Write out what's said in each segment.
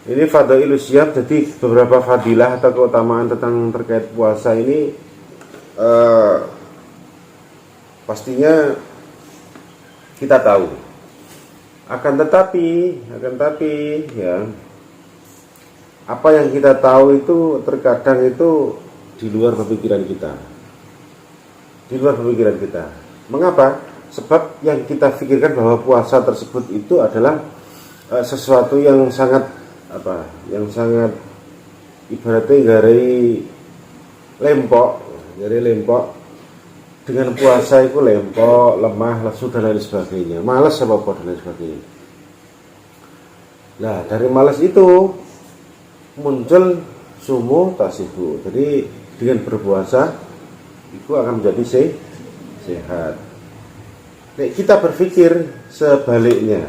Ini fadailus syiyam, jadi beberapa fadilah atau keutamaan tentang terkait puasa ini pastinya kita tahu. Akan tetapi ya, apa yang kita tahu itu terkadang itu di luar pemikiran kita. Di luar pemikiran kita. Mengapa? Sebab yang kita pikirkan bahwa puasa tersebut itu adalah sesuatu yang sangat ibaratnya garai lempok dengan puasa itu lempok, lemah, lesu dan lain sebagainya, malas dan lain sebagainya. Nah, dari malas itu muncul sumu tasihu. Jadi dengan berpuasa itu akan menjadi sehat. Nek kita berpikir sebaliknya,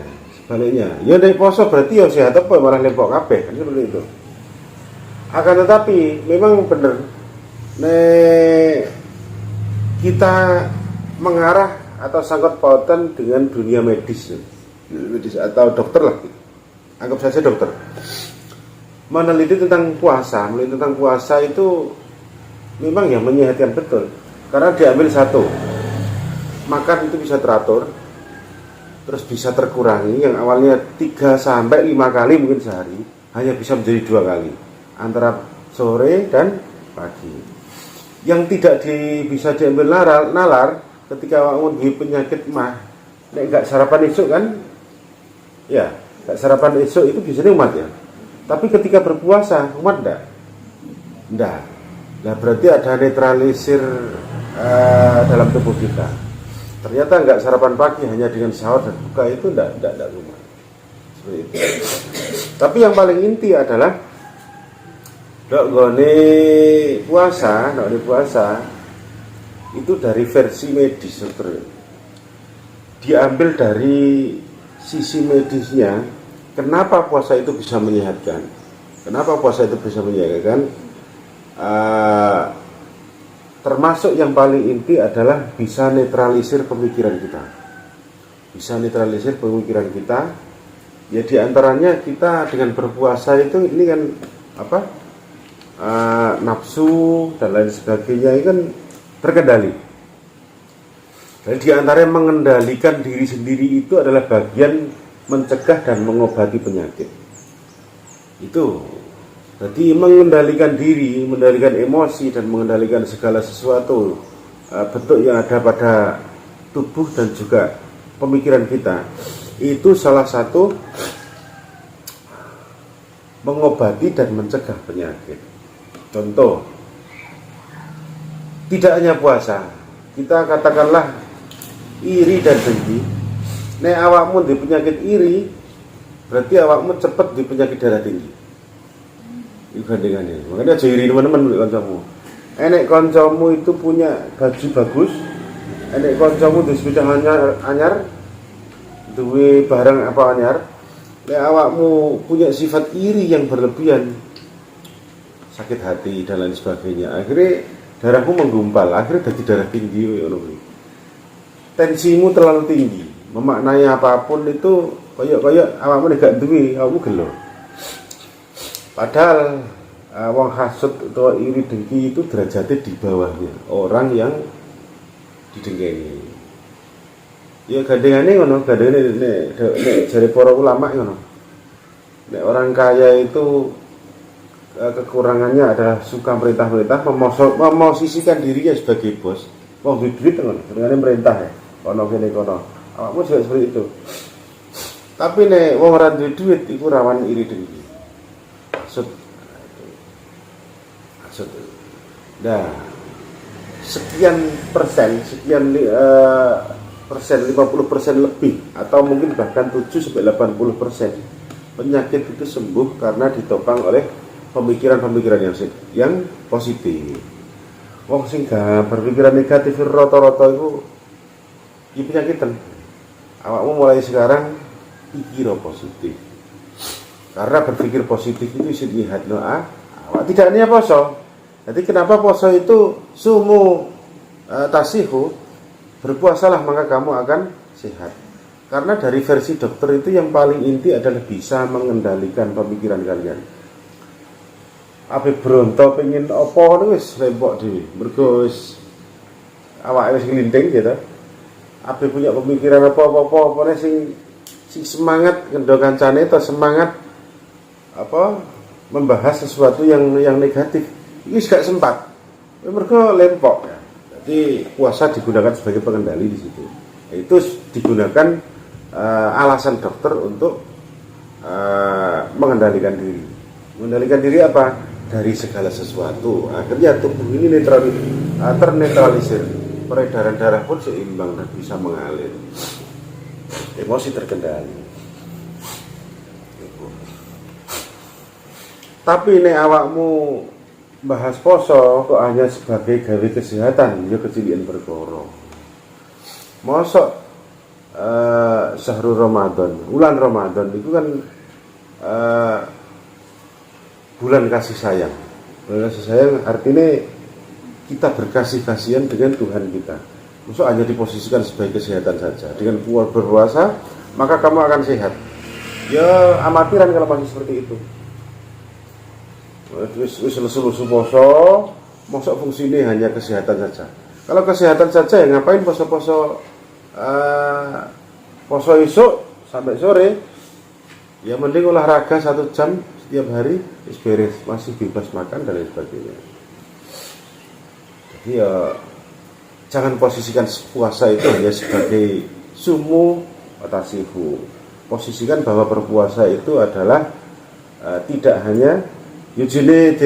ya nek poso berarti ya sehat apa malah lempok kabeh, kan seperti itu. Akan tetapi memang benar, nek kita mengarah atau sangkut pautan dengan dunia medis atau dokter lah, anggap saja dokter, meneliti tentang puasa itu memang ya menyehatkan betul, karena diambil satu, makan itu bisa teratur, terus bisa terkurangi, yang awalnya 3-5 kali mungkin sehari hanya bisa menjadi 2 kali antara sore dan pagi. Yang tidak bisa diambil nalar ketika awak punya penyakit mah, nek gak sarapan esok kan ya, gak sarapan esok itu biasanya umat ya, tapi ketika berpuasa umat enggak. Nah, berarti ada netralisir dalam tubuh kita. Ternyata enggak sarapan pagi, hanya dengan sahur dan buka itu enggak rumah. Seperti itu. Tapi yang paling inti adalah nggone puasa itu dari versi medis, dokter. Diambil dari sisi medisnya, kenapa puasa itu bisa menyehatkan? Termasuk yang paling inti adalah bisa netralisir pemikiran kita. Ya, diantaranya kita dengan berpuasa itu ini kan nafsu dan lain sebagainya itu kan terkendali. Dan diantaranya mengendalikan diri sendiri itu adalah bagian mencegah dan mengobati penyakit. Itu jadi mengendalikan diri, mengendalikan emosi, dan mengendalikan segala sesuatu bentuk yang ada pada tubuh dan juga pemikiran kita. Itu salah satu mengobati dan mencegah penyakit. Contoh, tidak hanya puasa, kita katakanlah iri dan dengki. Nek awakmu di penyakit iri, berarti awakmu cepat di penyakit darah tinggi. Ibandingannya, makanya aja iri teman-teman kancamu. Enek kancamu itu punya baju bagus, enek kancamu di sepeda anyar, duwe barang apa anyar, nek awakmu punya sifat iri yang berlebihan, sakit hati dan lain sebagainya, akhirnya darahmu menggumpal, akhirnya jadi darah tinggi. Tensimu terlalu tinggi, memaknai apapun itu kayak awakmu gak duwe, awakmu gelo. Padahal wong hasud atau iri dengki itu derajatnya di bawahnya orang yang didengkeni. Ya gandengane ngono, nek jare para ulama ngono. Nek orang kaya itu kekurangannya adalah suka merintah-merintah, memosisikan dirinya sebagai bos. Wong duit ngono, senengane merintah ya. Ono kene kono. Awakmu juga seperti itu. Tapi nek wong ora duwe duit iku rawan iri dengki. Nah, sekian persen 50% lebih atau mungkin bahkan 7-80% penyakit itu sembuh karena ditopang oleh pemikiran-pemikiran yang positif. Wong sing gak berpikiran negatif rata-rata itu penyakitan. Awakmu mulai sekarang pikir positif. Karena berpikir positif itu isi lihat awak tidak hanya poso. Jadi kenapa poso itu sumu tasihu, berpuasalah maka kamu akan sehat. Karena dari versi dokter itu yang paling inti adalah bisa mengendalikan pemikiran kalian. Ape bronto pengen apa niku wis rempok dhewe. Mergo wis awake wis nglinting gitu. Ape punya pemikiran apa-apa sing semangat ngendo kancane atau semangat membahas sesuatu yang negatif. Ini gak sempat. Mergo lempok ya. Jadi puasa digunakan sebagai pengendali di situ. Itu digunakan alasan dokter untuk mengendalikan diri. Mengendalikan diri apa? Dari segala sesuatu. Akhirnya tubuh ini ternetralisir. Peredaran darah pun seimbang dan bisa mengalir. Emosi terkendali. Tapi nek awakmu bahas poso kok hanya sebagai gawe kesehatan, ya kecilian perkara. Mosok Syahrul Ramadan, bulan Ramadan itu kan bulan kasih sayang. Bulan kasih sayang artinya kita berkasih-kasihan dengan Tuhan kita. Maksud hanya diposisikan sebagai kesehatan saja. Dengan berpuasa, maka kamu akan sehat. Ya amatiran kalau masih seperti itu. Wis lusu poso, mosok fungsinya hanya kesehatan saja. Kalau kesehatan saja ya ngapain poso-poso poso esok sampai sore, ya mending olahraga 1 jam setiap hari, beres, masih bebas makan dan lain sebagainya. Jadi ya jangan posisikan puasa itu hanya sebagai sumu atasihu. Posisikan bahwa berpuasa itu adalah tidak hanya jadi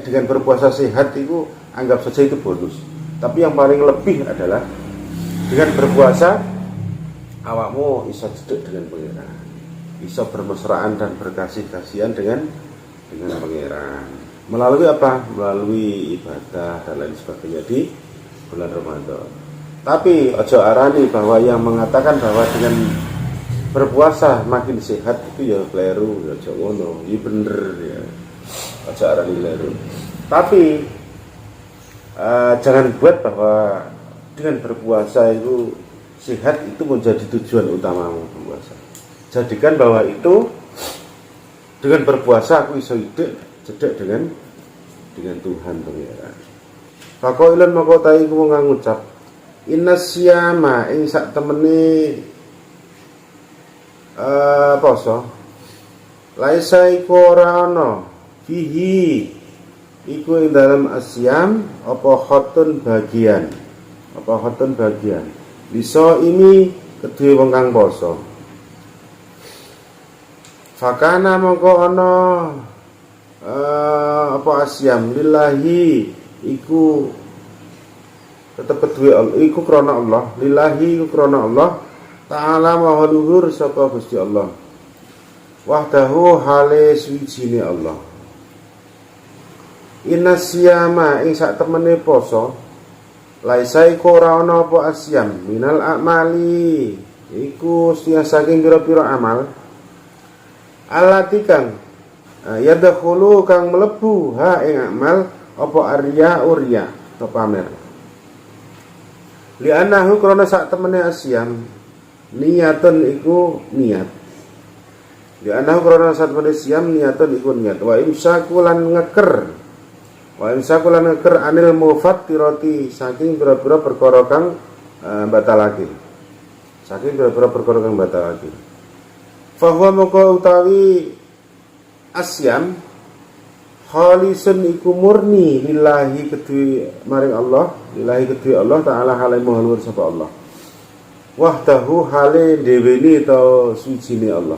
dengan berpuasa sehat itu anggap saja itu bonus. Tapi yang paling lebih adalah dengan berpuasa awakmu bisa cedek dengan pangeran, bisa bermesraan dan berkasih-kasihan dengan pangeran. Melalui apa? Melalui ibadah dan lain sebagainya di bulan Ramadan. Tapi ojo arani bahwa yang mengatakan bahwa dengan berpuasa makin sehat itu ya keliru, ya ojo ngono, ya bener ya. Ojo arani keliru. Tapi jangan buat bahwa dengan berpuasa itu sehat itu menjadi tujuan utamamu berpuasa. Jadikan bahwa itu dengan berpuasa aku iso hidup cedek dengan Tuhan pangeran. Faqailan maka ta iku ngucap inna siyama ing sak temene poso laisa iku ora ana fihi iku ing dalam asyam apa khotun bagian bisa ini kedue wong kang poso. Fakana mongko ana apa asyam lillahi iku tetep kedue Allah iku krana Allah, lillahi iku krana Allah ta'ala maha luhur sapa Gusti Allah. Wahdahu hale suwijine Allah. Inna siyama ing sak temene poso laisa iku ora ana apa asyam minal a'mali iku setengah saking pira-pira amal alati kang yadkhulu kang mlebu ha ing amal apa arya urya atau pamer li anahu krana sak temene asyam niyatun iku niat li anahu krana sak temene asyam niyatun iku niat wa imsakulan ngeker anil mufattirati saking pira-pira perkara kang batalake. Fa huwa maka utawi asyam khalisun iku murni lillahi kedue maring Allah, lillahi kedue Allah taala hale maha luhur sapa Allah. Wahdahu hale dheweni ta suwijine Allah.